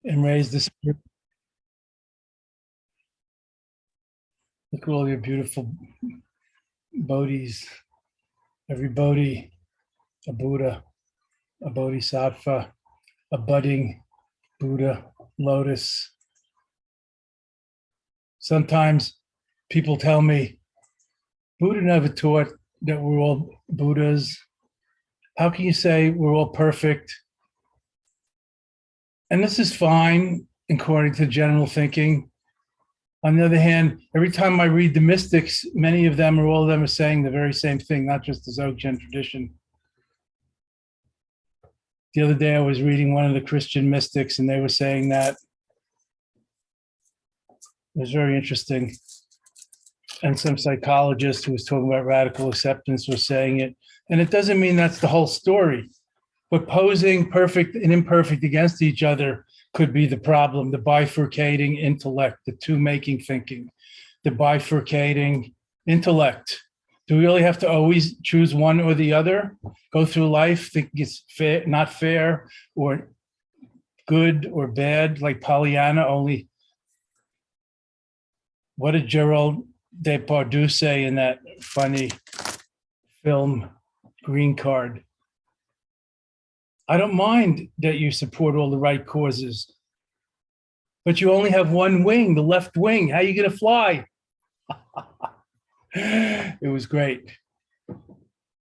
and raise the spirit. Look at all your beautiful bodhis. Every bodhi, a Buddha, a bodhisattva, a budding Buddha, lotus. Sometimes people tell me, Buddha never taught that we're all Buddhas. How can you say we're all perfect? And this is fine according to general thinking. On the other hand, every time I read the mystics, many of them or all of them are saying the very same thing, not just the Dzogchen tradition. The other day I was reading one of the Christian mystics and they were saying that. It was very interesting. And some psychologist who was talking about radical acceptance was saying it. And it doesn't mean that's the whole story, but posing perfect and imperfect against each other could be the problem, the bifurcating intellect, the two making thinking, the bifurcating intellect. Do we really have to always choose one or the other? Go through life thinking it's fair, not fair, or good or bad, like Pollyanna, only what did Gerald Depardieu say in that funny film, Green Card? I don't mind that you support all the right causes, but you only have one wing, the left wing. How are you going to fly? It was great.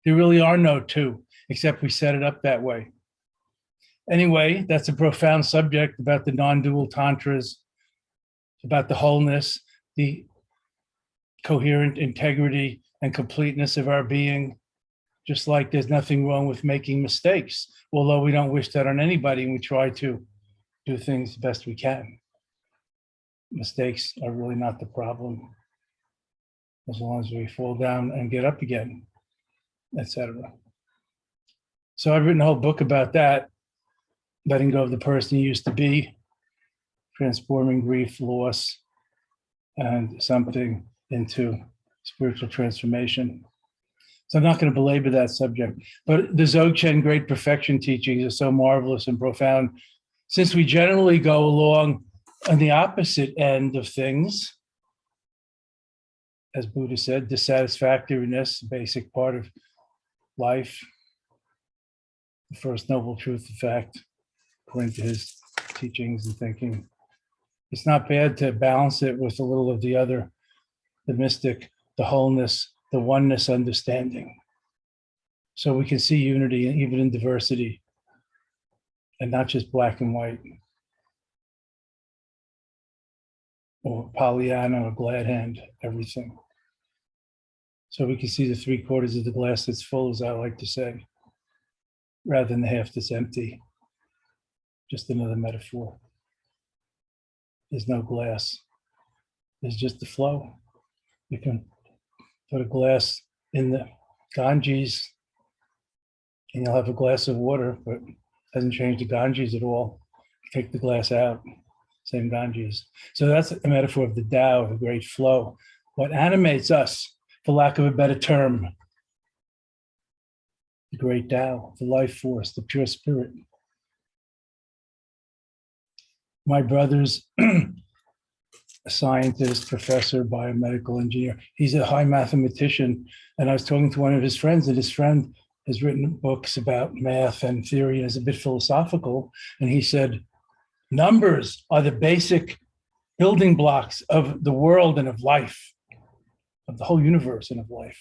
There really are no two, except we set it up that way. Anyway, that's a profound subject about the non-dual tantras, about the wholeness, the coherent integrity and completeness of our being. Just like there's nothing wrong with making mistakes, although we don't wish that on anybody and we try to do things the best we can. Mistakes are really not the problem, as long as we fall down and get up again, etc. So I've written a whole book about that, letting go of the person you used to be, transforming grief, loss, and something into spiritual transformation. So I'm not going to belabor that subject, but the Dzogchen Great Perfection teachings are so marvelous and profound. Since we generally go along on the opposite end of things, as Buddha said, dissatisfactoriness, basic part of life, the first noble truth of fact, according to his teachings and thinking. It's not bad to balance it with a little of the other, the mystic, the wholeness, the oneness understanding. So we can see unity even in diversity and not just black and white or Pollyanna or glad hand, everything. So we can see the 3/4 of the glass that's full, as I like to say, rather than the half that's empty. Just another metaphor. There's no glass. There's just the flow. You can put a glass in the Ganges and you'll have a glass of water, but it doesn't change the Ganges at all. Take the glass out, same Ganges. So that's a metaphor of the Tao, the great flow. What animates us, for lack of a better term, the great Tao, the life force, the pure spirit. My brother's a scientist, professor, biomedical engineer. He's a high mathematician. And I was talking to one of his friends, and his friend has written books about math and theory and is a bit philosophical. And he said, numbers are the basic building blocks of the world and of life, of the whole universe and of life.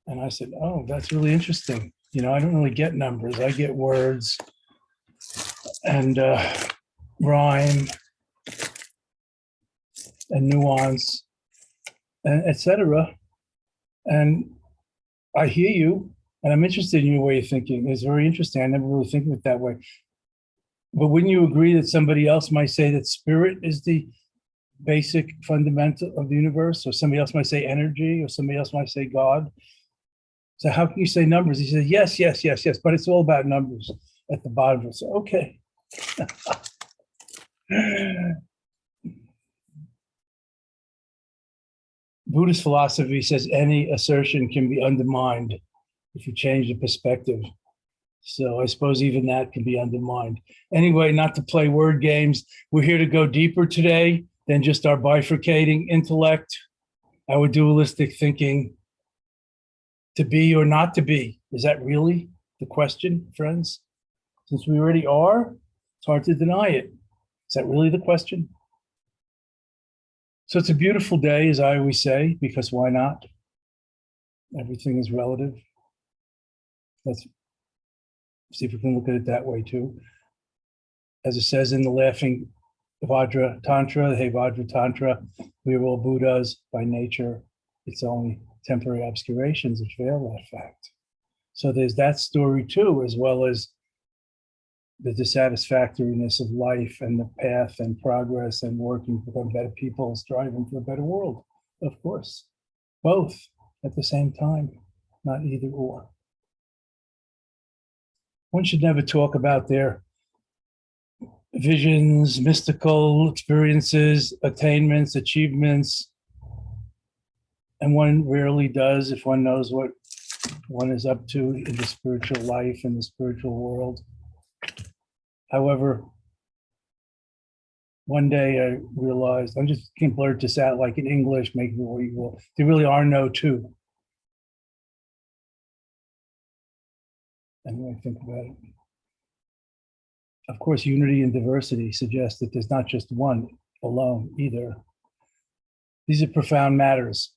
And I said, oh, that's really interesting. You know, I don't really get numbers. I get words and rhyme and nuance, and etc. And I hear you, and I'm interested in your way of thinking. It's very interesting. I never really think of it that way. But wouldn't you agree that somebody else might say that spirit is the basic fundamental of the universe, or somebody else might say energy, or somebody else might say God? So how can you say numbers? He says, yes, yes, yes, yes, but it's all about numbers at the bottom of it. So, okay. Buddhist philosophy says any assertion can be undermined if you change the perspective. So I suppose even that can be undermined. Anyway, not to play word games, we're here to go deeper today than just our bifurcating intellect, our dualistic thinking. To be or not to be, is that really the question, friends? Since we already are, it's hard to deny it. Is that really the question? So it's a beautiful day, as I always say, because why not? Everything is relative. Let's see if we can look at it that way too. As it says in the Laughing Vajra Tantra, Hey Vajra Tantra, we are all Buddhas by nature. It's only temporary obscurations which veil that fact. So there's that story too, as well as the dissatisfactoriness of life and the path and progress and working to become better people, striving for a better world. Of course, both at the same time, not either or. One should never talk about their visions, mystical experiences, attainments, achievements, and one rarely does if one knows what one is up to in the spiritual life, in the spiritual world. However, one day I realized, I'm just going to blurt this out like in English, make it what you will. There really are no two. And when I think about it, of course, unity and diversity suggest that there's not just one alone either. These are profound matters.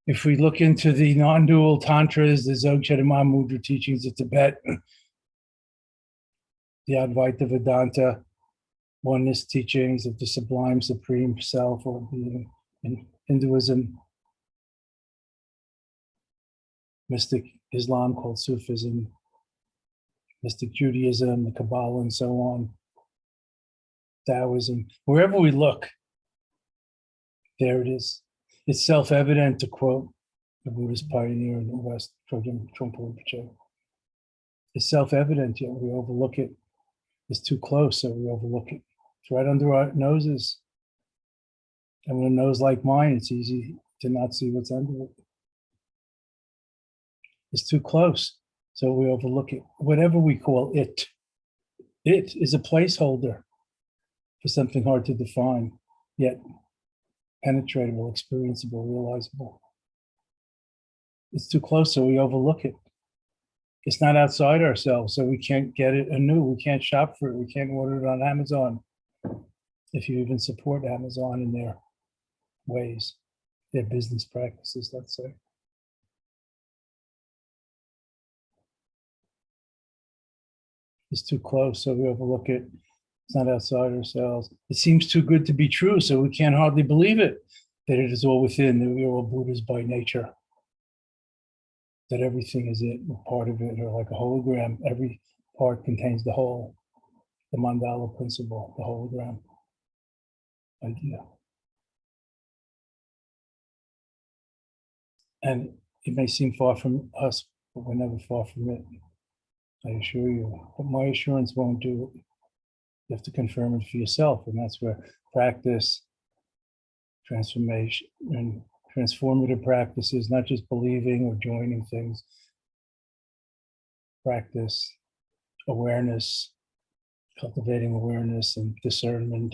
If we look into the non-dual tantras, the Dzogchen and Mahamudra teachings of Tibet, the Advaita Vedanta, oneness teachings of the sublime supreme self or being in Hinduism, mystic Islam called Sufism, mystic Judaism, the Kabbalah, and so on, Taoism, wherever we look, there it is. It's self-evident, to quote the Buddhist pioneer in the West, Trungpa Rinpoche. It's self-evident, yet we overlook it. It's too close, so we overlook it. It's right under our noses. And with a nose like mine, it's easy to not see what's under it. It's too close, so we overlook it. Whatever we call it, it is a placeholder for something hard to define, yet penetratable, experienceable, realizable. It's too close, so we overlook it. It's not outside ourselves, so we can't get it anew. We can't shop for it. We can't order it on Amazon. If you even support Amazon in their ways, their business practices, let's say. It's too close, so we overlook it. It's not outside ourselves. It seems too good to be true, so we can't hardly believe it, that it is all within, that we are all Buddhas by nature, that everything is it, a part of it, or like a hologram. Every part contains the whole, the mandala principle, the hologram idea. And it may seem far from us, but we're never far from it, I assure you. But my assurance won't do it. You have to confirm it for yourself, and that's where practice, transformation, and transformative practices, not just believing or joining things, practice, awareness, cultivating awareness and discernment,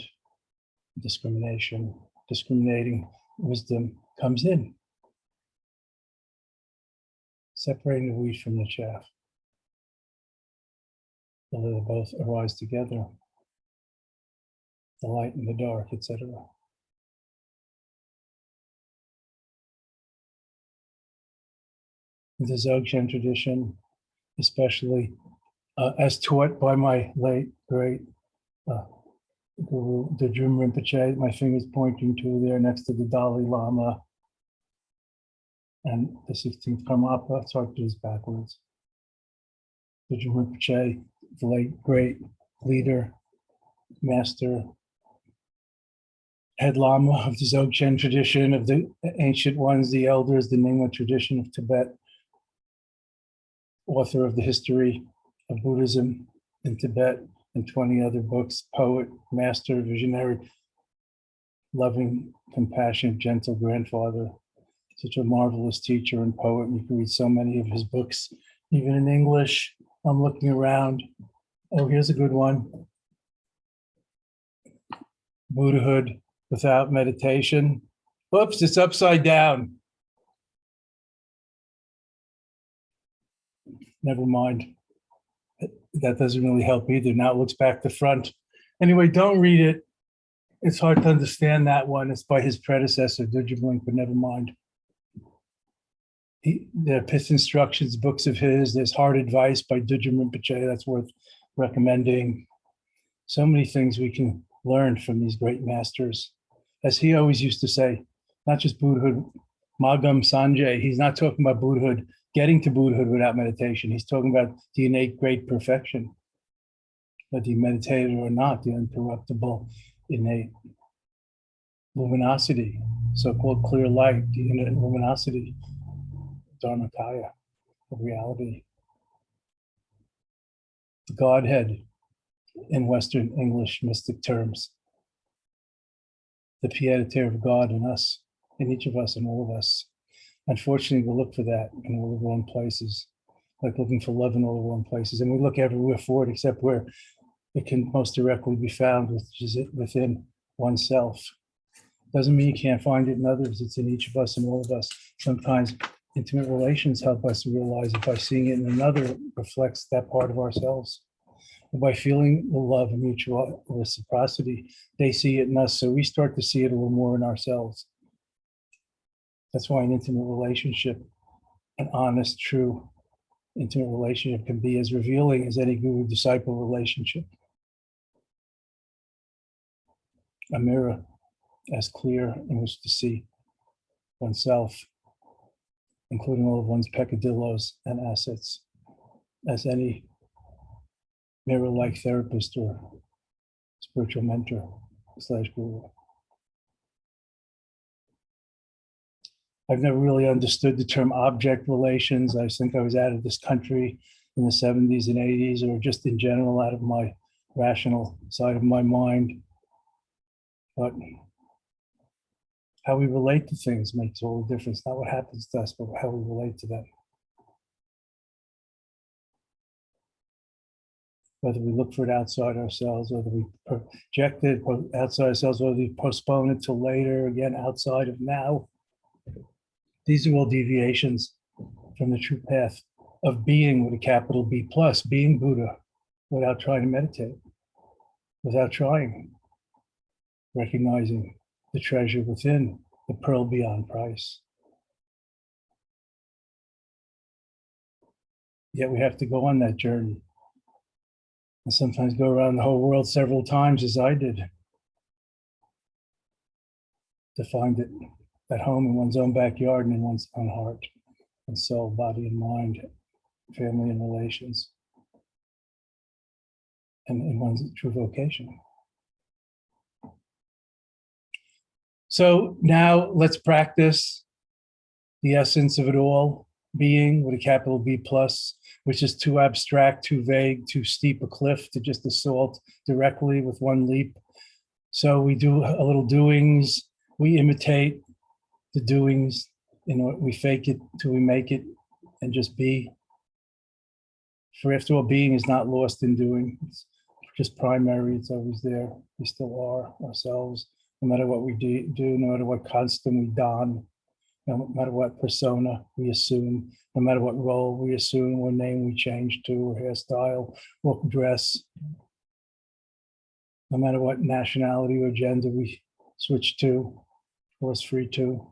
discriminating wisdom comes in, separating the wheat from the chaff. They both arise together, the light and the dark, etc. The Dzogchen tradition, especially as taught by my late, great Guru Dudjom Rinpoche, my finger's pointing to there next to the Dalai Lama and the 16th Karmapa. It's hard to do this backwards. Dudjom Rinpoche, the late, great leader, master, head Lama of the Dzogchen tradition, of the ancient ones, the elders, the Nyingma tradition of Tibet, author of the history of Buddhism in Tibet and 20 other books, poet, master, visionary, loving, compassionate, gentle grandfather, such a marvelous teacher and poet. You can read so many of his books, even in English. I'm looking around. Oh, here's a good one. Buddhahood without meditation. Oops, it's upside down. Never mind. That doesn't really help either. Now it looks back to front. Anyway, don't read it. It's hard to understand that one. It's by his predecessor, Dujimlink, but never mind. There are Pith Instructions, books of his. There's Hard Advice by Dujim Rinpoche. That's worth recommending. So many things we can learn from these great masters. As he always used to say, not just Buddhahood, Magam Sanjay. He's not talking about Buddhahood, getting to Buddhahood without meditation. He's talking about the innate great perfection, whether you meditated or not, the uncorruptible innate luminosity, so-called clear light, the innate luminosity, Dharmakaya, of reality. The Godhead, in Western English mystic terms. The pied-à-terre of God in us, in each of us, in all of us. Unfortunately, we look for that in all the wrong places, like looking for love in all the wrong places. And we look everywhere for it except where it can most directly be found, which is within oneself. Doesn't mean you can't find it in others. It's in each of us and all of us. Sometimes intimate relations help us to realize it by seeing it in another reflects that part of ourselves. And by feeling the love and mutual reciprocity, they see it in us. So we start to see it a little more in ourselves. That's why an intimate relationship, an honest, true, intimate relationship can be as revealing as any guru-disciple relationship. A mirror as clear in which to see oneself, including all of one's peccadillos and assets, as any mirror-like therapist or spiritual mentor / guru. I've never really understood the term object relations. I think I was out of this country in the 70s and 80s, or just in general out of my rational side of my mind. But how we relate to things makes all the difference. Not what happens to us, but how we relate to them. Whether we look for it outside ourselves, whether we project it outside ourselves, whether we postpone it till later, again, outside of now. These are all deviations from the true path of being with a capital B plus, being Buddha without trying to meditate, without trying, recognizing the treasure within, the pearl beyond price. Yet we have to go on that journey. And sometimes go around the whole world several times, as I did, to find it at home in one's own backyard and in one's own heart and soul, body and mind, family and relations, and in one's true vocation. So now let's practice the essence of it all, being with a capital B plus, which is too abstract, too vague, too steep a cliff to just assault directly with one leap. So we do a little doings, we imitate the doings, we fake it till we make it and just be. For after all, being is not lost in doing. It's just primary, it's always there. We still are ourselves, no matter what we do, no matter what costume we don, no matter what persona we assume, no matter what role we assume, or name we change to, or hairstyle, or dress, no matter what nationality or gender we switch to, or is free to.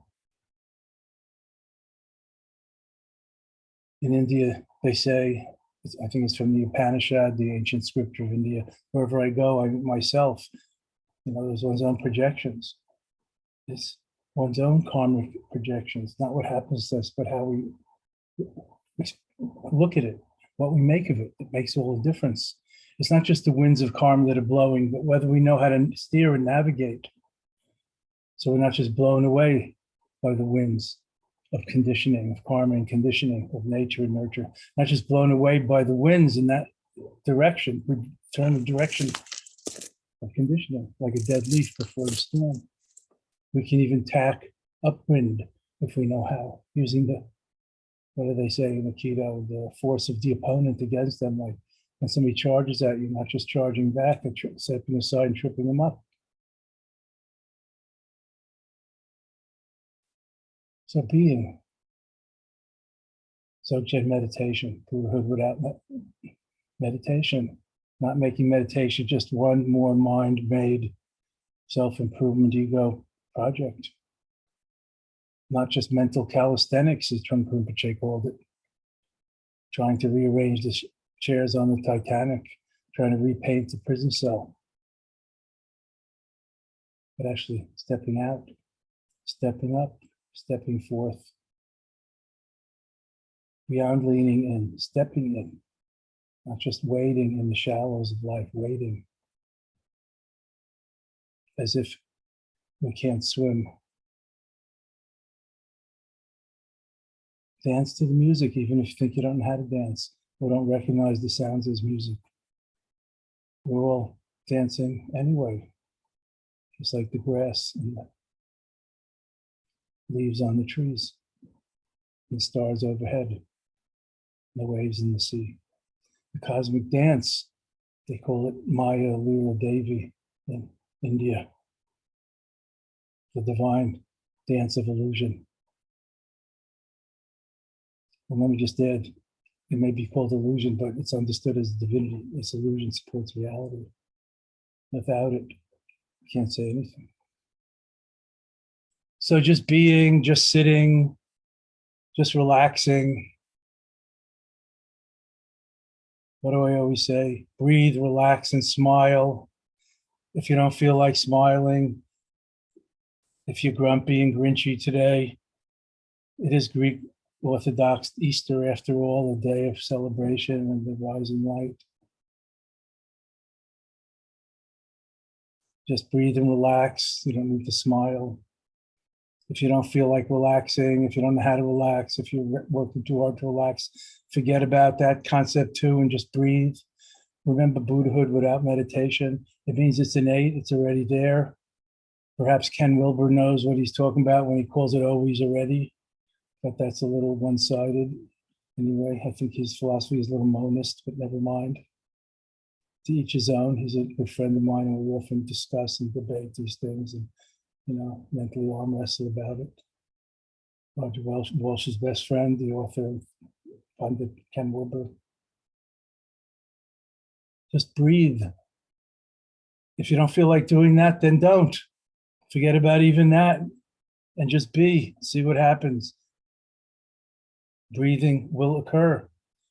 In India, they say, I think it's from the Upanishad, the ancient scripture of India, wherever I go, I myself, there's one's own projections. It's one's own karmic projections, not what happens to us, but how we look at it, what we make of it. It makes all the difference. It's not just the winds of karma that are blowing, but whether we know how to steer and navigate. So we're not just blown away by the winds of conditioning, of karma and conditioning, of nature and nurture, not just blown away by the winds in that direction. We turn the direction of conditioning, like a dead leaf before the storm. We can even tack upwind if we know how, using the what do they say in Aikido? The force of the opponent against them. Like when somebody charges at you, not just charging back, but stepping aside and tripping them up. So being. Dzogchen meditation, Buddhahood without meditation, not making meditation just one more mind-made self-improvement ego project. Not just mental calisthenics, as Trungpa Rinpoche called it. Trying to rearrange the chairs on the Titanic, trying to repaint the prison cell. But actually stepping out, stepping up, stepping forth. Beyond leaning in, stepping in, not just wading in the shallows of life, wading as if we can't swim. Dance to the music, even if you think you don't know how to dance or don't recognize the sounds as music. We're all dancing anyway, just like the grass and the leaves on the trees, the stars overhead, the waves in the sea. The cosmic dance, they call it Maya Leela Devi in India. The divine dance of illusion. And let me just add, it may be called illusion, but it's understood as divinity. This illusion supports reality. Without it, you can't say anything. So just being, just sitting, just relaxing. What do I always say? Breathe, relax, and smile. If you don't feel like smiling, if you're grumpy and grinchy today, it is Greek Orthodox Easter, after all, a day of celebration and the rising light. Just breathe and relax. You don't need to smile. If you don't feel like relaxing, if you don't know how to relax, if you're working too hard to relax, forget about that concept too and just breathe. Remember, Buddhahood without meditation, it means it's innate, it's already there. Perhaps Ken Wilber knows what he's talking about when he calls it always already, but that's a little one-sided. Anyway, I think his philosophy is a little monist, but never mind. To each his own. He's a good friend of mine, and we often discuss and debate these things and, mentally arm wrestle about it. Roger Walsh's best friend, the author of Pundit Ken Wilber. Just breathe. If you don't feel like doing that, then don't. Forget about even that and just be. See what happens. Breathing will occur.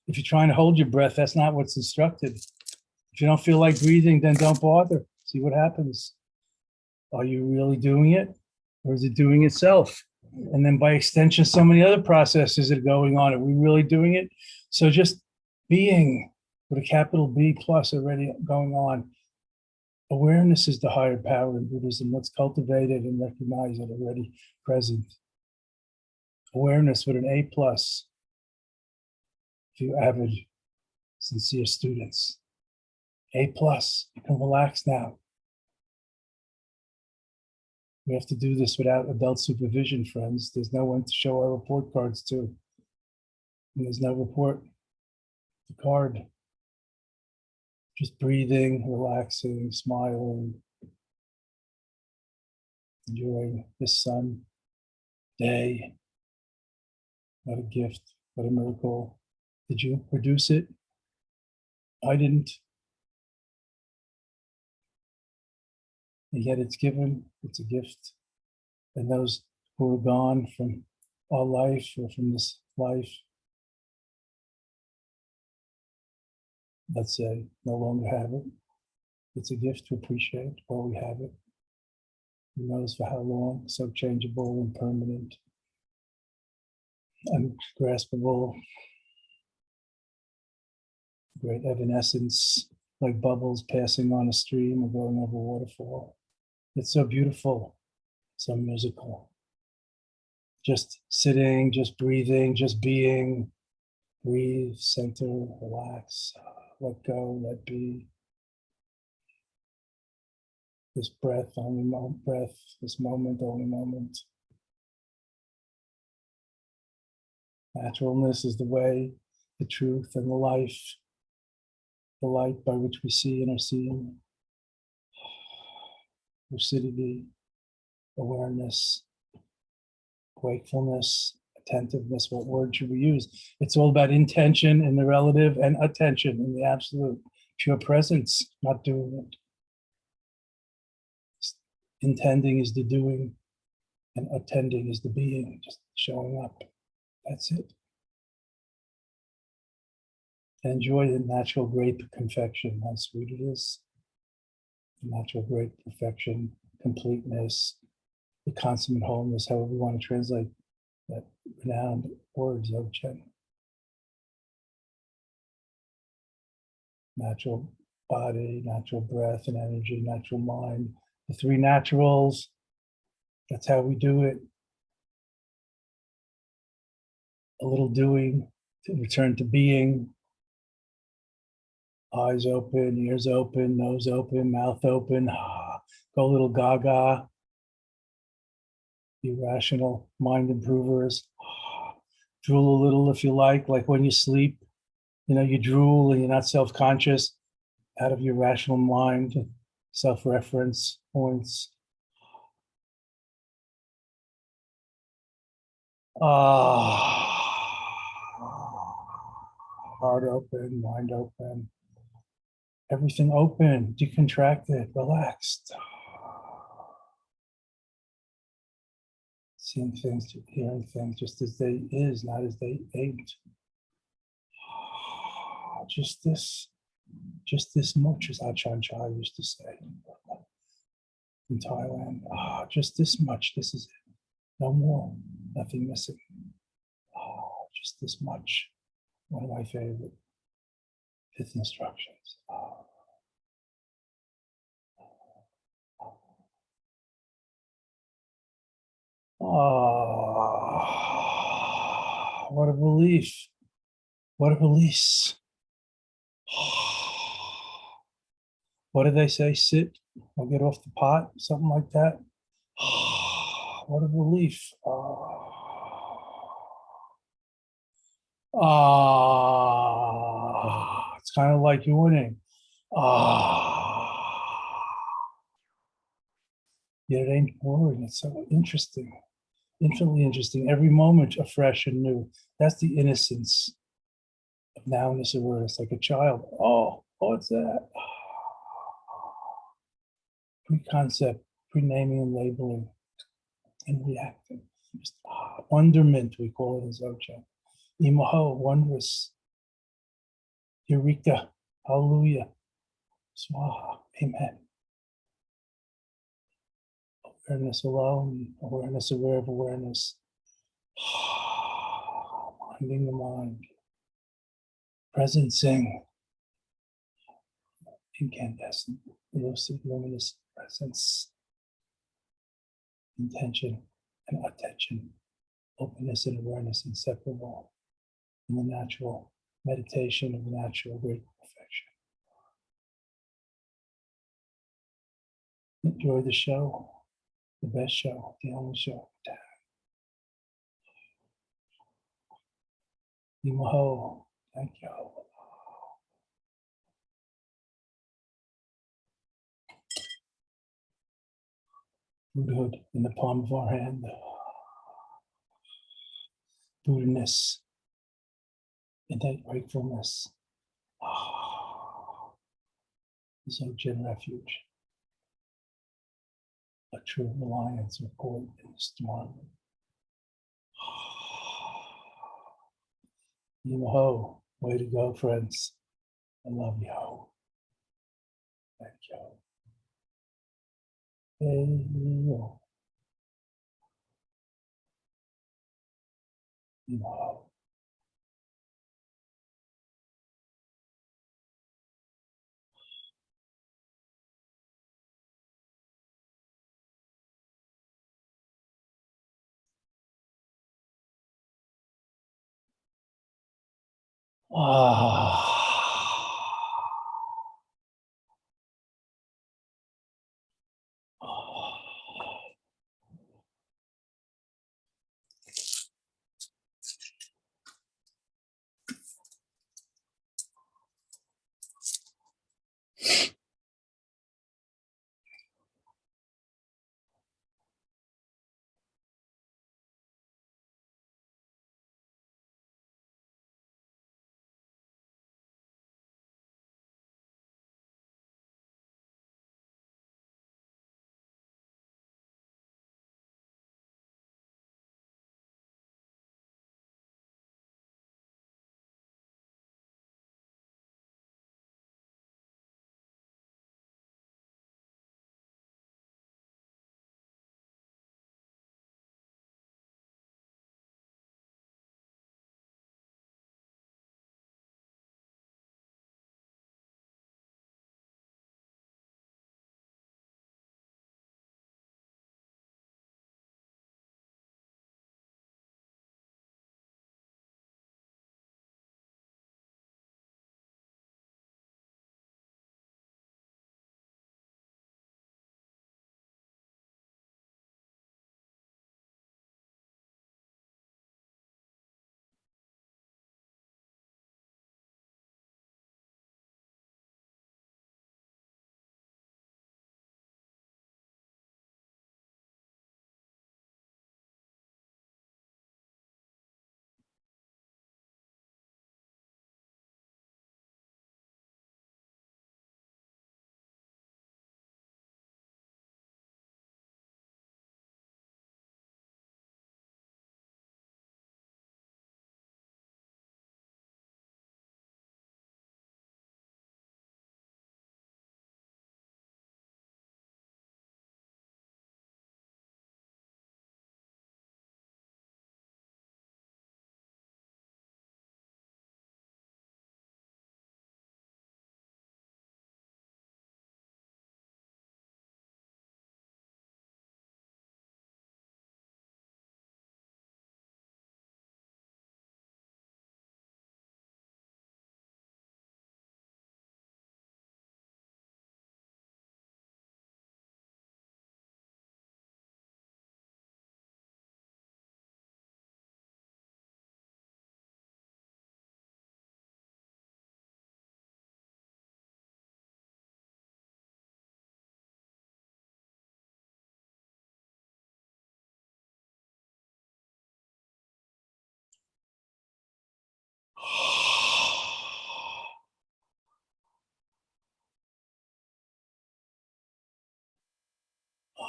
If you're trying to hold your breath, that's not what's instructed. If you don't feel like breathing, then don't bother. See what happens. Are you really doing it? Or is it doing itself? And then by extension, so many other processes are going on. Are we really doing it? So just being with a capital B plus already going on. Awareness is the higher power in Buddhism. Let's cultivate it and recognize it already present. Awareness with an A plus. If you avid, sincere students. A plus, you can relax now. We have to do this without adult supervision, friends. There's no one to show our report cards to. And there's no report to card. Just breathing, relaxing, smiling, enjoying this sun, day. What a gift, what a miracle. Did you produce it? I didn't. And yet it's given, it's a gift. And those who are gone from our life or from this life, let's say, no longer have it. It's a gift to appreciate while we have it. Who knows for how long, so changeable and permanent, ungraspable, great evanescence, like bubbles passing on a stream or going over a waterfall. It's so beautiful, so musical. Just sitting, just breathing, just being. Breathe, center, relax, let go, let be. This breath, only breath, this moment, only moment. Naturalness is the way, the truth, and the life, the light by which we see and are seen. Lucidity, awareness, wakefulness, attentiveness. What word should we use? It's all about intention in the relative and attention in the absolute. Pure presence, not doing it. Intending is the doing, and attending is the being, just showing up. That's it. Enjoy the natural grape confection, how sweet it is. The natural grape perfection, completeness, the consummate wholeness, however we want to translate that renowned word, Dzogchen. Natural body, natural breath and energy, natural mind. The three naturals, that's how we do it. A little doing to return to being. Eyes open, ears open, nose open, mouth open. Go a little gaga. Irrational mind improvers. Drool a little if you like when you sleep. You drool and you're not self-conscious out of your rational mind, self-reference points. Heart open, mind open, everything open, decontracted, relaxed. Seeing things, hearing things just as they is, not as they ain't. Just this much, as Ajahn Chah used to say in Thailand. Just this much, this is it. No more, nothing missing. Just this much. One of my favorite fifth instructions. What a relief. What a release. What do they say? Sit or get off the pot, something like that. What a relief. It's kind of like yawning. Yet it ain't boring. It's so interesting, infinitely interesting. Every moment afresh and new. That's the innocence of nowness awareness, like a child. What's that? Pre-concept, pre-naming and labeling, and reacting. Just wonderment, we call it in Dzogchen. Imaho, wondrous. Eureka, hallelujah. Swaha, amen. Awareness alone, awareness aware of awareness. Minding the mind. Presencing. Incandescent, lucid, luminous presence. Intention and attention. Openness and awareness inseparable in the natural meditation of the natural great perfection. Enjoy the show, the best show, the only show. Imaho, thank you. Buddhahood in the palm of our hand. Buddha-ness, innate wakefulness. Dzogchen refuge. A true reliance or port in the storm. Imaho, way to go, friends. I love you. Thank you. Hey, yo. Imaho. Ah.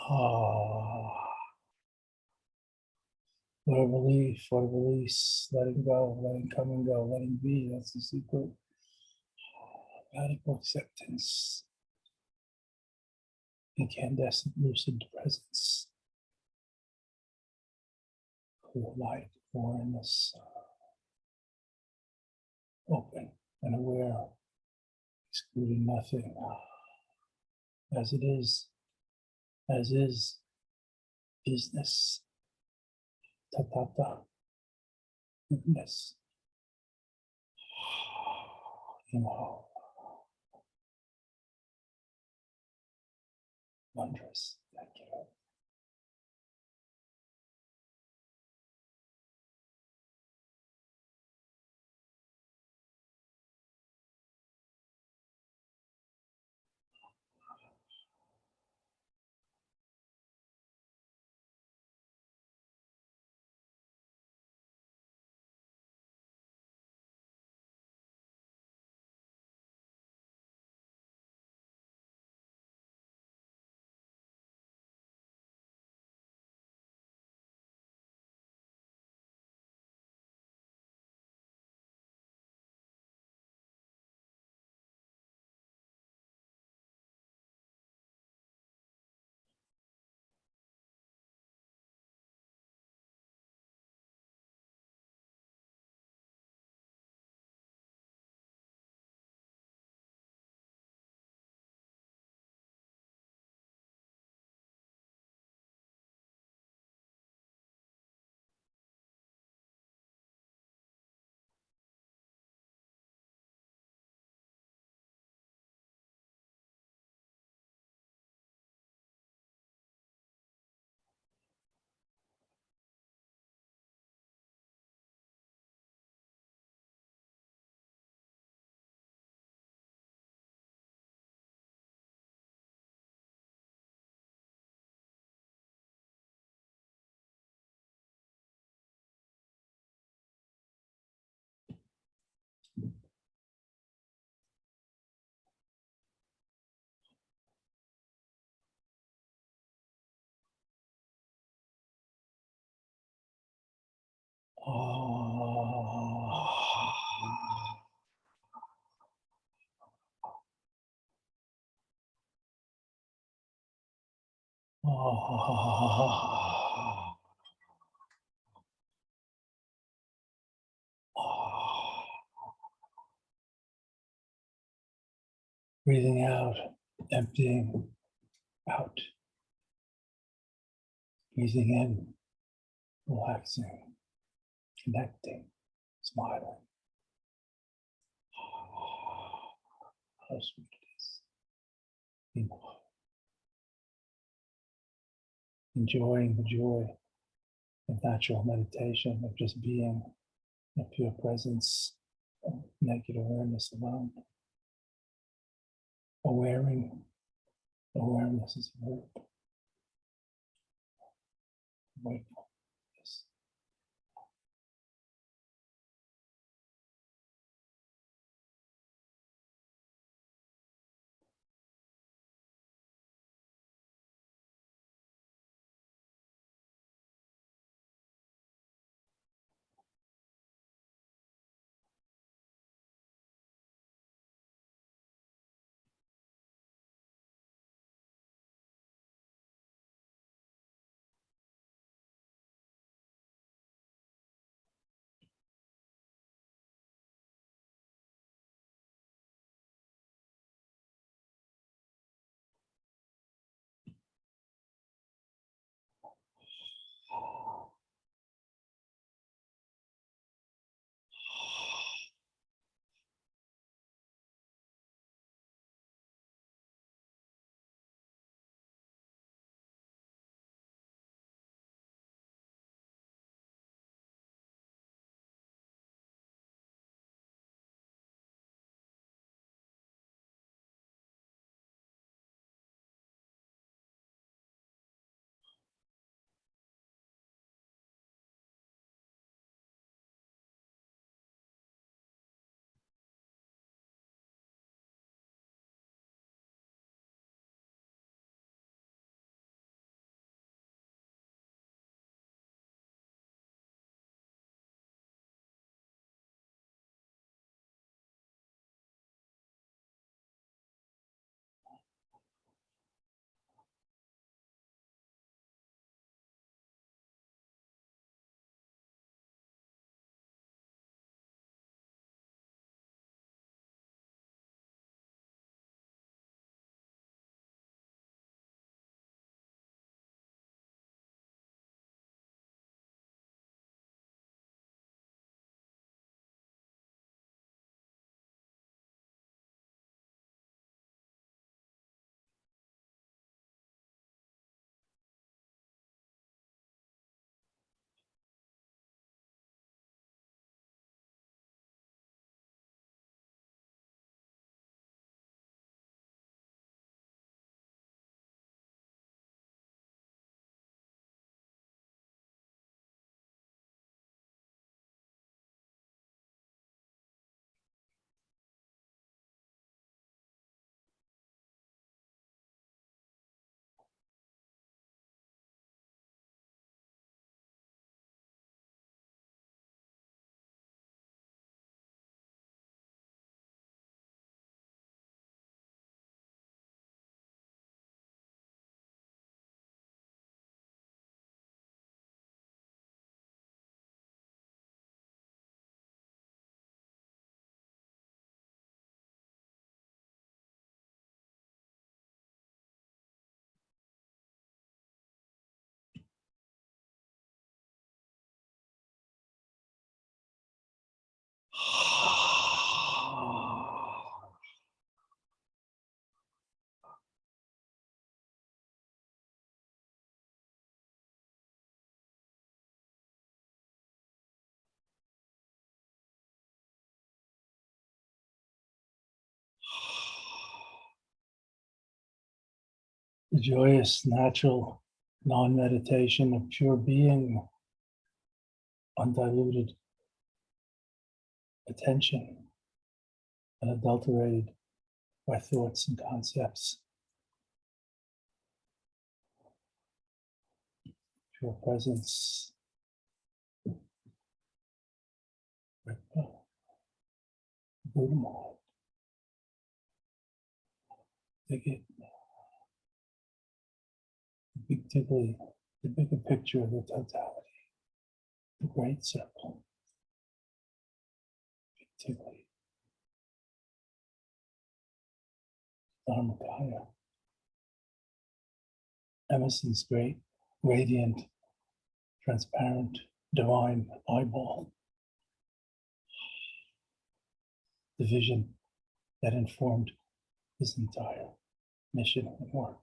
Ah, what a relief, what a release, letting go, letting come and go, letting be. That's the secret. Radical acceptance, incandescent, lucid presence, clear light, awareness, open and aware, excluding nothing, as it is isness, tatata, goodness. Inhale, wondrous. Thank you. Breathing out, emptying out, breathing in, relaxing, connecting, smiling. How sweet it is. Enjoying the joy of natural meditation, of just being in pure presence, of naked awareness alone. Awareness is a verb. Wakefulness. the joyous, natural, non-meditation of pure being, undiluted attention, unadulterated by thoughts and concepts, pure presence, Buddha mind. Take it, big the bigger picture of the totality, the great circle, big tickly, Dharmakaya, Emerson's great, radiant, transparent, divine eyeball, the vision that informed his entire mission and work.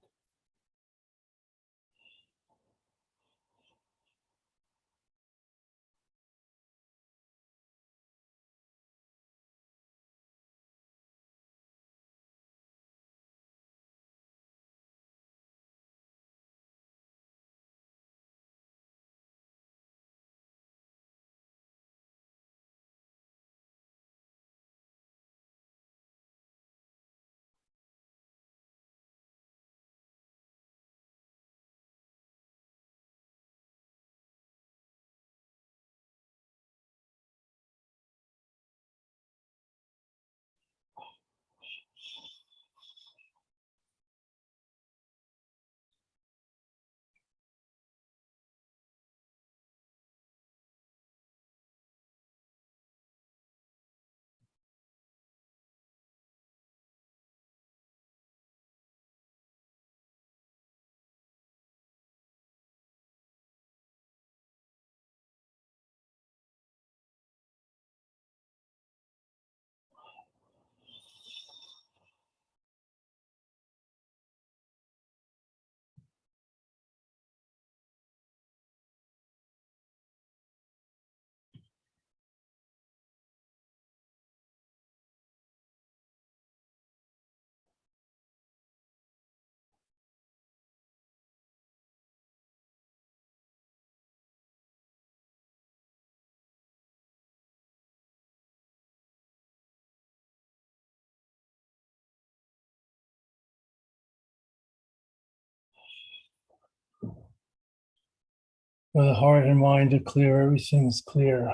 Where the heart and mind are clear, everything is clear.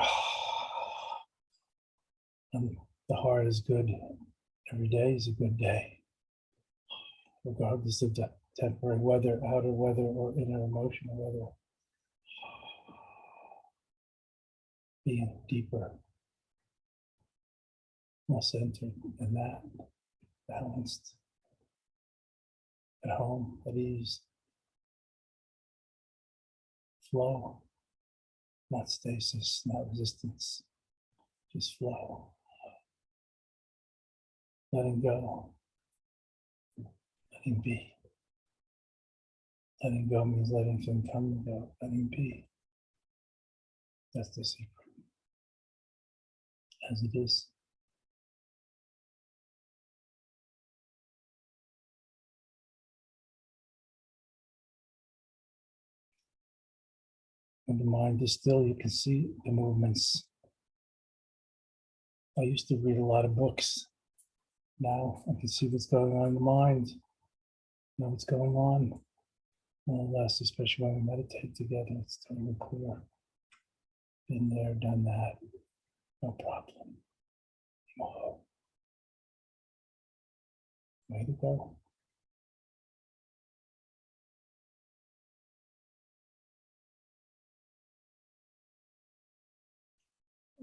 And the heart is good. Every day is a good day, regardless of the temporary weather, outer weather, or inner emotional weather. Being deeper, more centered in that, balanced, at home, at ease, flow, not stasis, not resistance, just flow. Letting go, letting be. Letting go means letting things come and go, letting be. That's the secret. As it is. When the mind is still, you can see the movements. I used to read a lot of books. Now I can see what's going on in the mind, know what's going on. More or less, especially when we meditate together, it's totally clear. Been there, done that, no problem. Oh, way to go.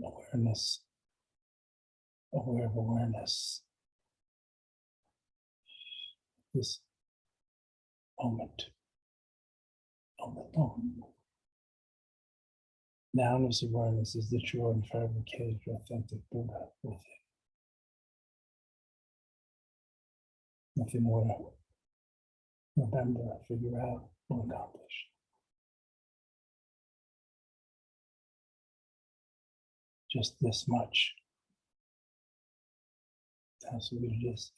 Awareness, aware of awareness. This moment. Nowness awareness is the true and fabricated, authentic Buddha within. Nothing more to remember, figure out, or accomplish. Just this much. That's what it is.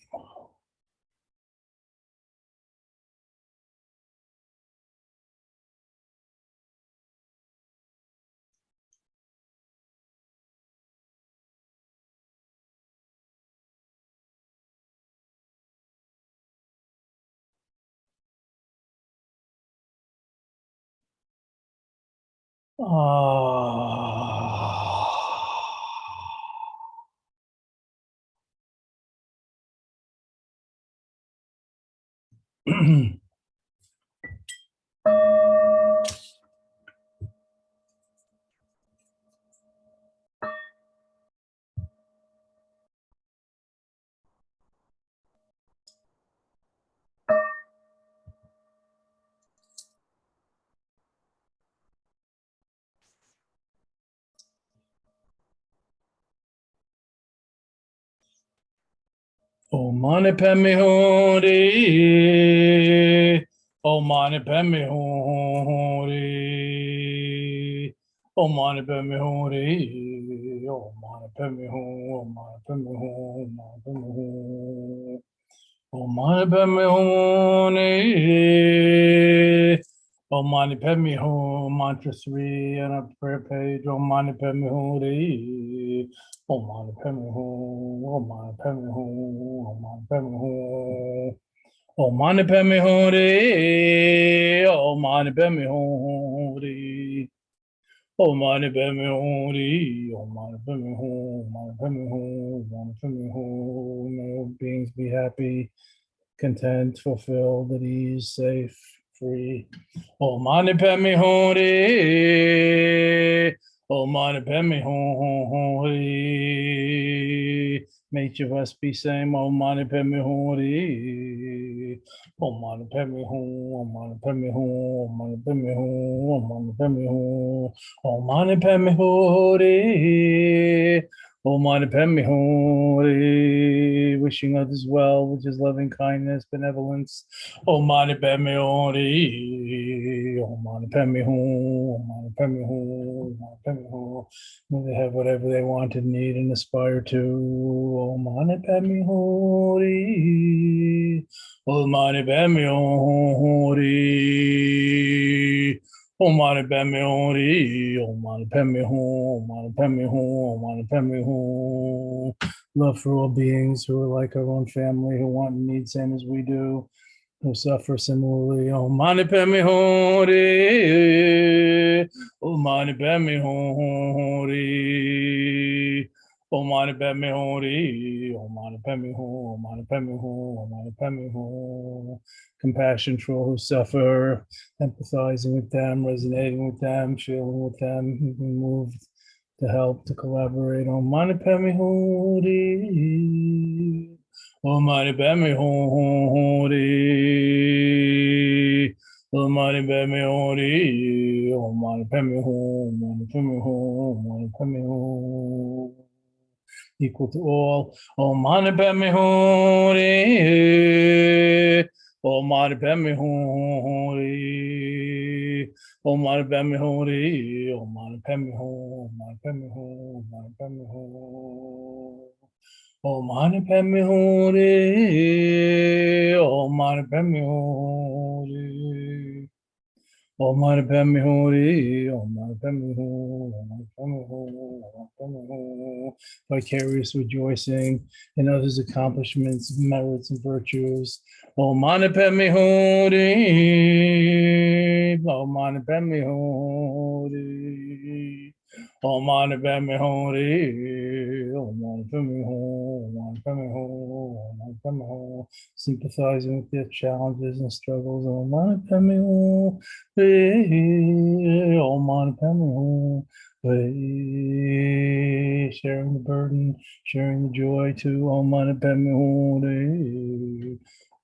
Oh, mani padme hum. Oh, mani padme hum. Oh, mani padme hum. Oh, mani padme hum. Oh, mani padme hum. Oh, mani padme hum. Oh, mani padme hum. Mantra 3 on a prayer page. Oh, mani padme hum. Om Mani Padme Hum, Om Mani Padme Hum, Om Mani Padme Hum, Om Mani Padme Hum Re, Om Mani Padme Hum Re, Om Mani Padme Hum Re, Om Mani Padme Hum, Om Mani Padme Hum, Om Mani Padme Hum. May all beings be happy, content, fulfilled, at ease, safe, free. Om Mani Padme Hum Re, Om Mani Padme Hum Re. May each of us be saying Om Mani Padme Hum Re. Om Mani Padme Hum, Om Mani Padme Hum, Om Mani Padme Hum, Om Mani Padme Hum, Om Mani Padme Hum Re. Om Mani Padme Hum Re. Wishing others well, which is loving kindness, benevolence. Om Mani Padme Hum Re. Om Mani Padme Hum, Om Mani Padme Hum, Om Mani Padme Hum. May they have whatever they want and need and aspire to. Om Mani Padme Hum Re. Om Mani Padme Hum Re. Om Mani Padme Hum Re. Om Mani Padme Hum, Om Mani Padme Hum, Om Mani Padme Hum. Love for all beings who are like our own family, who want and need same as we do, who suffer similarly. Om Mani Padme Hum Re. Om Mani Padme Hum Re. Om Mani Padme Hum Re. Om Mani Padme Hum, Om Mani Padme Hum, Om Mani Padme Hum. Compassion for all who suffer, empathizing with them, resonating with them, feeling with them, being moved to help, to collaborate. Om Mani Padme Hum Re. Om Mani Padme Hum Re. Om Mani Padme Hum Re. Om Mani Padme Hum, Om Mani Padme Hum, Om Mani Padme Hum. Equal to all. Om Mani Padme Hum Re. Om Mani Padme Hum Re. Om Mani Padme Hum Re. Om Mani Padme Hum, Om Mani Padme Hum, Om Mani Padme Hum. Om Mani Padme Hum Re. Om Mani Padme Hum Re. Om Mani Padme Hum Re. Om Mani Padme Hum. Om Mani Padme Hum. Om Mani Padme Hum. Vicarious rejoicing in others' accomplishments, merits, and virtues. Om Mani Padme Hum Re. Om Mani Padme Hum Re. Om Mani Padme Hum Re. Om Mani Padme Hum. Om Mani Padme Hum. Om Mani Padme Hum. Sympathizing with their challenges and struggles. Om Mani Padme Hum Re. Om Mani Padme Hum Re. Sharing the burden, sharing the joy too. Om Mani Padme Hum Re.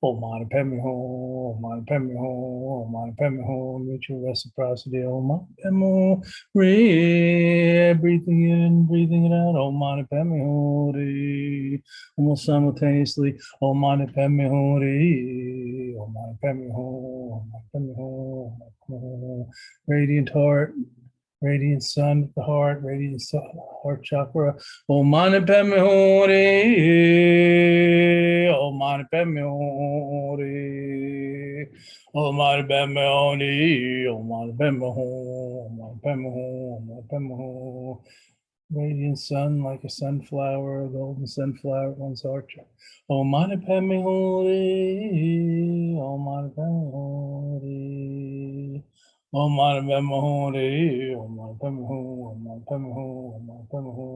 Om Mani Padme Hum. Om Mani Padme Hum. Om Mani Padme Hum. Mutual reciprocity. Om Mani Padme Hum Re. Breathing in, breathing it out. Om Mani Padme Hum Re. Almost simultaneously. Om Mani Padme Hum Re. Om Mani Padme Hum. Om Mani Padme Hum. Om Mani Padme Hum. Radiant heart, radiant sun of the heart, radiant heart chakra. Om Mani Padme Hum Re. Om Mani Padme Hum Re. Om Mani Padme Hum Re. Om Mani Padme Hum. Om Mani Padme Hum. Om Mani Padme Hum. Radiant sun like a sunflower, a golden sunflower at one's heart. Om Mani Padme Hum Re. Om Mani Padme Hum Re. Om Mani Padme Hum Re, Om Mani Padme Hum, Om Mani Padme Hum, Om Mani Padme Hum.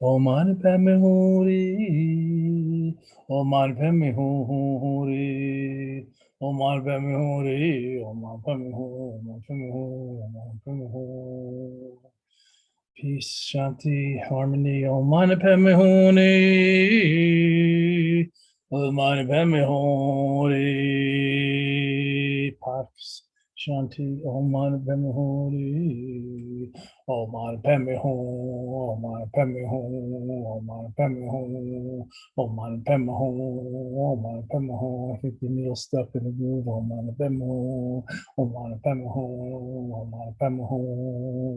Om Mani Padme Hum Re, Om Mani Padme Hum Re, Om Mani Padme Hum Re, Om Mani Padme Hum, Om Mani Padme Hum, Om Mani Padme Hum. Peace, Shanti, harmony, Om Mani Padme Hum Re, Om Mani Padme Hum Re. Pax, Shanti, Om Mani Padme Hum Re, Om Mani Padme Hum, Om Mani Padme Hum, Om Mani Padme Hum, Om Mani Padme Hum, Om Mani Padme Hum. I think the needle's stuck in the groove. Om Mani Padme Hum, Om Mani Padme Hum, Om Mani Padme Hum,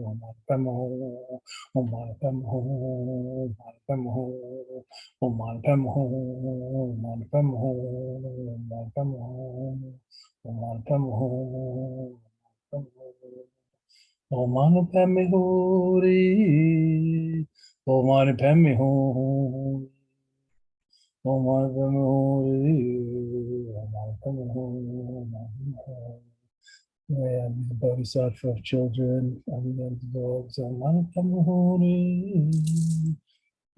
Om Mani Padme Hum. Om Mani Padme Hum, Om Mani Padme Hum, Om Mani Padme Hum, Om Mani Padme Hum, Om Mani Padme Hum, Om Mani Padme Hum, Om Mani Padme Hum Re, Om Mani Padme Hum, Om Mani Padme Hum Re, Om Mani Padme Hum, Om Mani Padme Hum. May I be the bodhisattva of children, I be the dogs, Om Mani Padme Hum Re,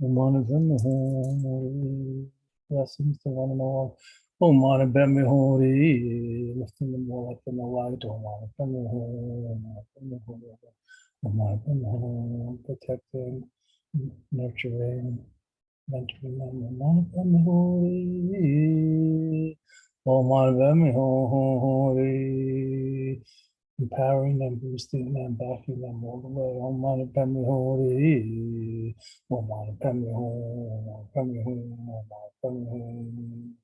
Om Mani Padme Hum Re. Blessings to one and all. Om Mani Padme Hum Re, lifting them all up in the light. Om Mani Padme Hum, Om Mani Padme Hum, Om Mani Padme Hum, protecting, nurturing, mentoring them. Om Mani Padme Hum Re, Om Mani Padme Hum Re, empowering them, boosting them, backing them all the way. Om Mani Padme Hum Re, Om Mani Padme Hum, Om Mani Padme Hum, Om Mani Padme Hum.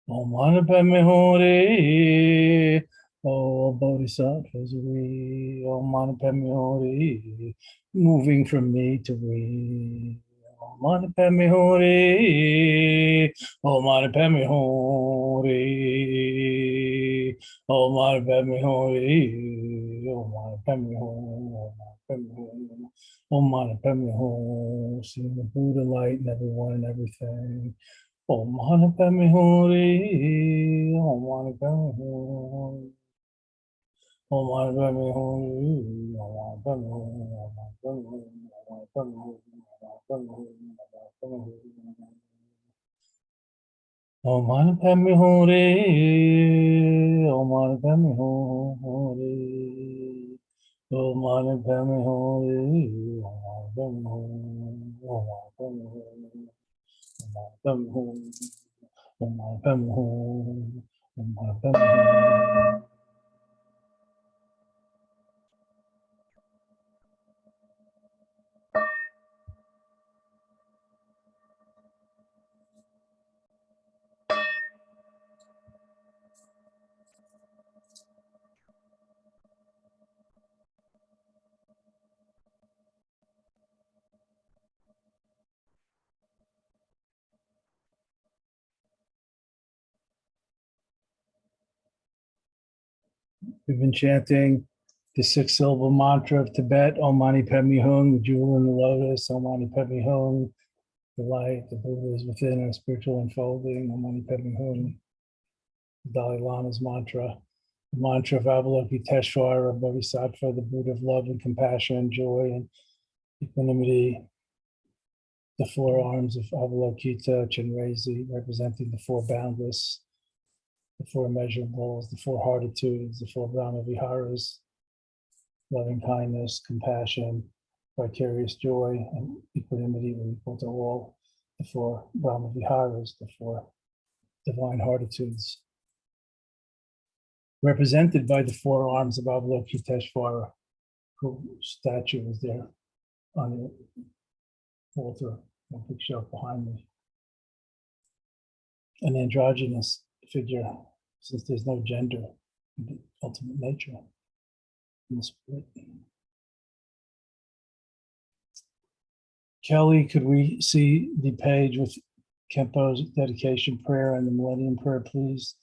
Om Mani Padme Hum Re, oh bodhisattvas we. Om Mani Padme Hum Re, moving from me to we. Om Mani Padme Hum Re, Om Mani Padme Hum Re, Om Mani Padme Hum Re, Om Mani Padme Hum, Om Mani Padme Hum, Om Mani Padme Hum, seeing the Buddha light in everyone and everything. Om Mani Padme Hum Re, Om Mani Padme Hum, Om Mani Padme Hum Re, Om Mani Padme Hum, Om Mani Padme Hum, Om Mani Padme Hum, Om Mani Padme Hum, Om Mani Padme Hum Re, Om Mani Padme Hum Re, Om Mani Padme Hum, Om Mani Padme Hum, Om Mani Padme Hum, Om Mani Padme Hum. We've been chanting the 6-syllable mantra of Tibet, Om Mani Padme Hum, the jewel in the lotus, Om Mani Padme Hum, the light, the Buddha is within our spiritual unfolding, Om Mani Padme Hum, the Dalai Lama's mantra, the mantra of Avalokiteshvara, Bodhisattva, the Buddha of love and compassion, joy and equanimity, the 4 arms of Avalokita, Chenrezi, representing the 4 boundless, the 4 immeasurables, the 4 heartitudes, the 4 Brahma Viharas, loving kindness, compassion, vicarious joy, and equanimity are equal to all the 4 Brahma Viharas, the 4 divine heartitudes, represented by the 4 arms of Avalokiteshvara, whose statue is there on the altar, a bookshelf behind me. An androgynous figure, since there's no gender in the ultimate nature in the spirit. Kelly, could we see the page with Kempo's dedication prayer and the Millennium Prayer, please?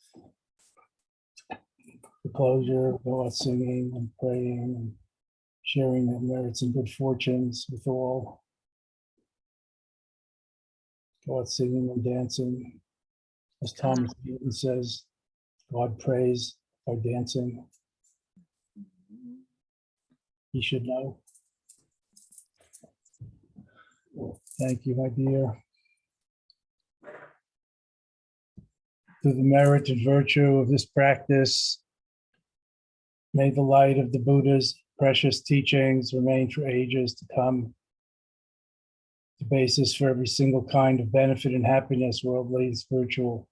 The closure, go out singing and praying and sharing their merits and good fortunes with all. Go out singing and dancing. As Thomas Newton says, God prays by dancing. He should know. Thank you, my dear. Through the merit and virtue of this practice, may the light of the Buddha's precious teachings remain for ages to come, the basis for every single kind of benefit and happiness, worldly and spiritual.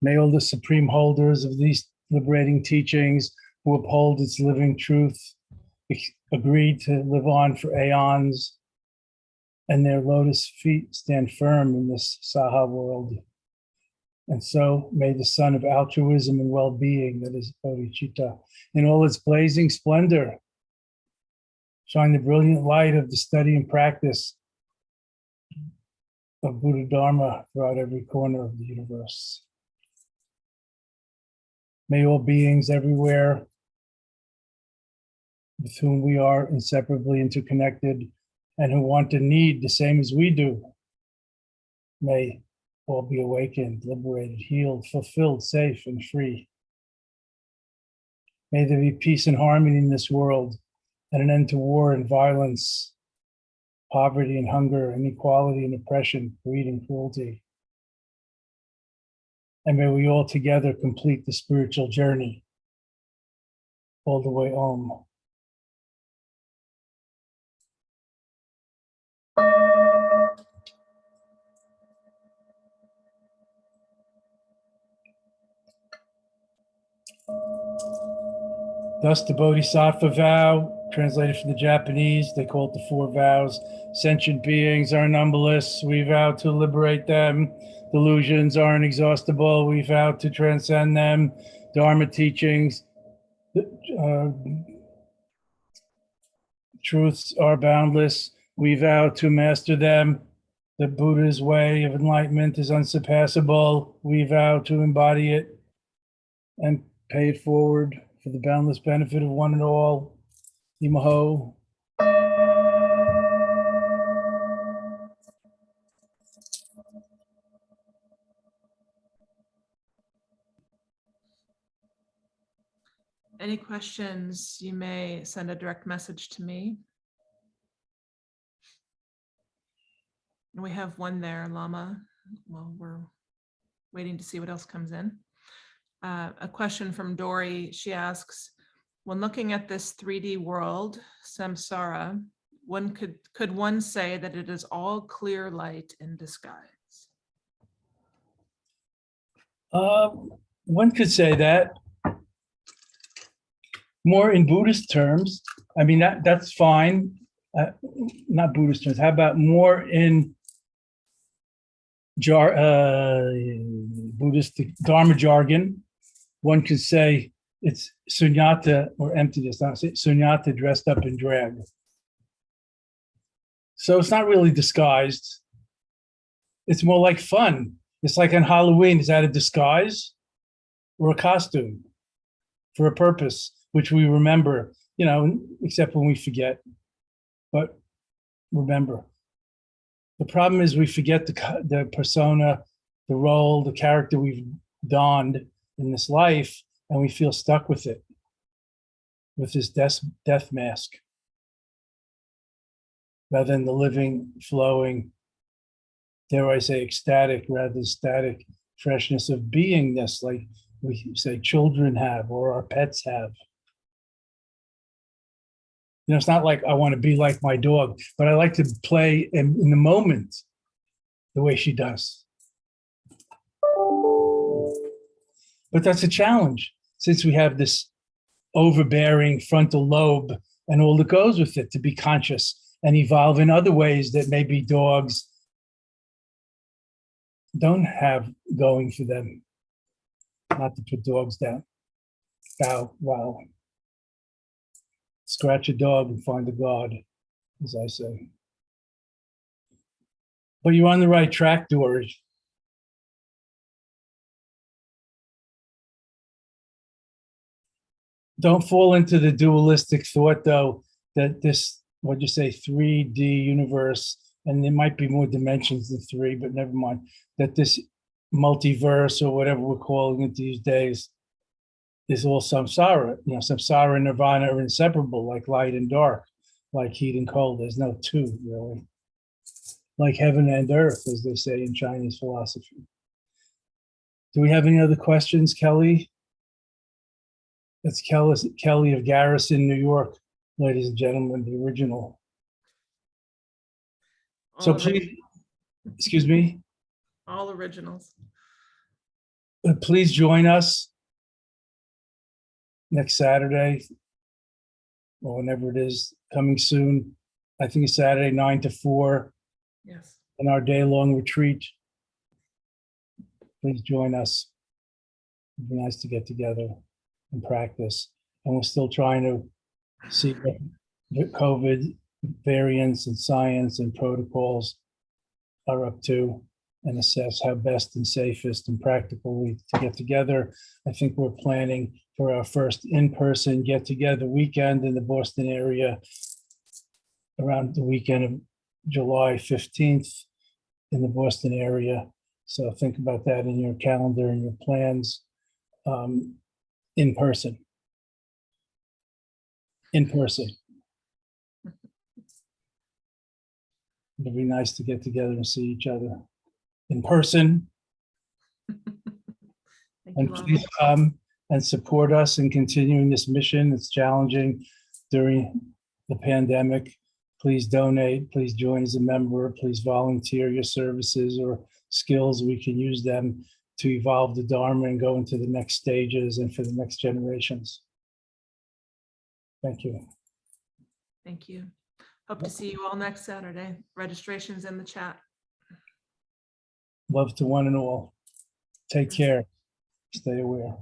May all the supreme holders of these liberating teachings who uphold its living truth agree to live on for aeons, and their lotus feet stand firm in this Saha world. And so may the sun of altruism and well-being, that is bodhicitta, in all its blazing splendor, shine the brilliant light of the study and practice of Buddha Dharma throughout every corner of the universe. May all beings everywhere with whom we are inseparably interconnected and who want and need the same as we do, may all be awakened, liberated, healed, fulfilled, safe, and free. May there be peace and harmony in this world and an end to war and violence, poverty and hunger, inequality and oppression, greed and cruelty. And may we all together complete the spiritual journey all the way home. Thus, the Bodhisattva vow, translated from the Japanese, they call it the four vows. Sentient beings are numberless. We vow to liberate them. Delusions are inexhaustible. We vow to transcend them. Dharma teachings, truths are boundless. We vow to master them. The Buddha's way of enlightenment is unsurpassable. We vow to embody it and pay it forward for the boundless benefit of one and all. Imaho. Any questions, you may send a direct message to me. We have one there, Lama. Well, we're waiting to see what else comes in. A question from Dory. She asks, when looking at this 3D world, samsara, could one say that it is all clear light in disguise? One could say that. More in Buddhist terms. I mean, that's fine. Not Buddhist terms. How about more in Buddhist Dharma jargon? One could say it's sunyata or emptiness, not sunyata dressed up in drag. So it's not really disguised. It's more like fun. It's like on Halloween. Is that a disguise or a costume for a purpose, which we remember, except when we forget. But remember, the problem is we forget the persona, the role, the character we've donned in this life, and we feel stuck with it, with this death mask, rather than the living, flowing, dare I say, ecstatic rather than static freshness of beingness, like we say children have or our pets have. It's not like I want to be like my dog, but I like to play in the moment the way she does. But that's a challenge since we have this overbearing frontal lobe and all that goes with it to be conscious and evolve in other ways that maybe dogs don't have going for them. Not to put dogs down. Wow. Scratch a dog and find a God, as I say. But you're on the right track, Dory. Don't fall into the dualistic thought, though, that this, 3D universe, and there might be more dimensions than three, but never mind, that this multiverse or whatever we're calling it these days is all samsara. Samsara and nirvana are inseparable, like light and dark, like heat and cold. There's no two, really. Like heaven and earth, as they say in Chinese philosophy. Do we have any other questions, Kelly? That's Kelly of Garrison, New York, ladies and gentlemen, the original. So All please, excuse me, all originals. please join us next Saturday or whenever it is coming soon. I think it's Saturday, 9 to 4 Yes. in our day-long retreat. Please join us. It'd be nice to get together and practice. And we're still trying to see what the COVID variants and science and protocols are up to and assess how best and safest and practically to get together. I think we're planning for our first in-person get-together weekend in the Boston area around the weekend of July 15th in the Boston area. So think about that in your calendar and your plans. In person. In person. It'd be nice to get together and see each other in person. Thank you, And Lama. please come and support us in continuing this mission. It's challenging during the pandemic. Please donate, please join as a member, please volunteer your services or skills. We can use them to evolve the Dharma and go into the next stages and for the next generations. Thank you. Thank you. Hope to see you all next Saturday. Registration's in the chat. Love to one and all. Take care. Stay aware.